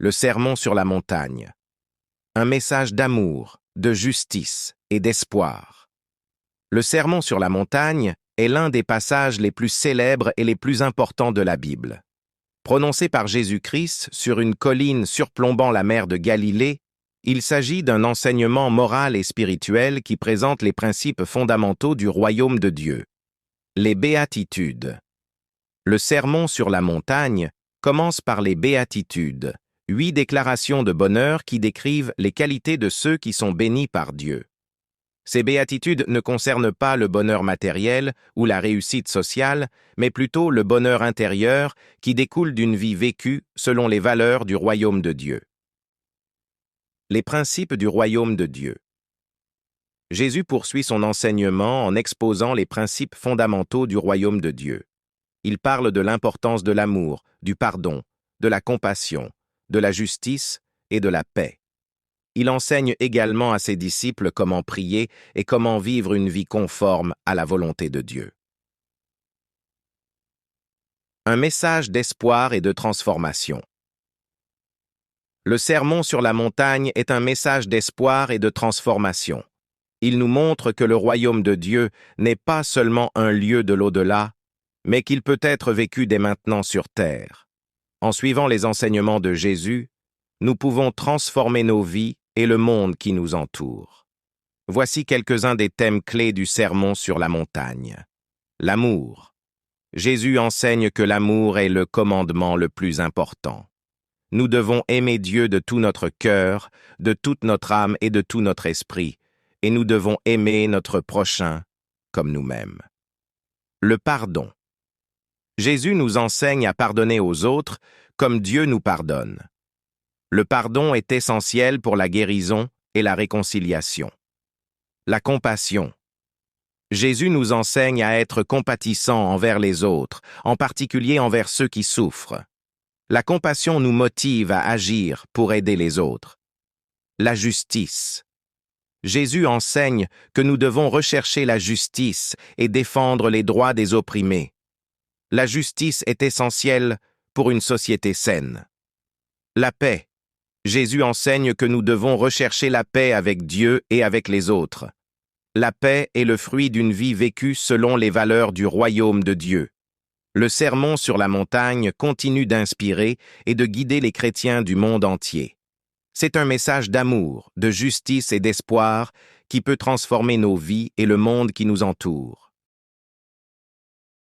le sermon sur la montagne. Un message d'amour, de justice et d'espoir. Le sermon sur la montagne est l'un des passages les plus célèbres et les plus importants de la Bible. Prononcé par Jésus-Christ sur une colline surplombant la mer de Galilée, il s'agit d'un enseignement moral et spirituel qui présente les principes fondamentaux du royaume de Dieu. Les béatitudes. Le sermon sur la montagne commence par les béatitudes, 8 déclarations de bonheur qui décrivent les qualités de ceux qui sont bénis par Dieu. Ces béatitudes ne concernent pas le bonheur matériel ou la réussite sociale, mais plutôt le bonheur intérieur qui découle d'une vie vécue selon les valeurs du royaume de Dieu. Les principes du royaume de Dieu. Jésus poursuit son enseignement en exposant les principes fondamentaux du royaume de Dieu. Il parle de l'importance de l'amour, du pardon, de la compassion, de la justice et de la paix. Il enseigne également à ses disciples comment prier et comment vivre une vie conforme à la volonté de Dieu. Un message d'espoir et de transformation. Le sermon sur la montagne est un message d'espoir et de transformation. Il nous montre que le royaume de Dieu n'est pas seulement un lieu de l'au-delà, mais qu'il peut être vécu dès maintenant sur terre. En suivant les enseignements de Jésus, nous pouvons transformer nos vies et le monde qui nous entoure. Voici quelques-uns des thèmes clés du sermon sur la montagne. L'amour. Jésus enseigne que l'amour est le commandement le plus important. Nous devons aimer Dieu de tout notre cœur, de toute notre âme et de tout notre esprit, et nous devons aimer notre prochain comme nous-mêmes. Le pardon. Jésus nous enseigne à pardonner aux autres comme Dieu nous pardonne. Le pardon est essentiel pour la guérison et la réconciliation. La compassion. Jésus nous enseigne à être compatissants envers les autres, en particulier envers ceux qui souffrent. La compassion nous motive à agir pour aider les autres. La justice. Jésus enseigne que nous devons rechercher la justice et défendre les droits des opprimés. La justice est essentielle pour une société saine. La paix. Jésus enseigne que nous devons rechercher la paix avec Dieu et avec les autres. La paix est le fruit d'une vie vécue selon les valeurs du royaume de Dieu. Le sermon sur la montagne continue d'inspirer et de guider les chrétiens du monde entier. C'est un message d'amour, de justice et d'espoir qui peut transformer nos vies et le monde qui nous entoure.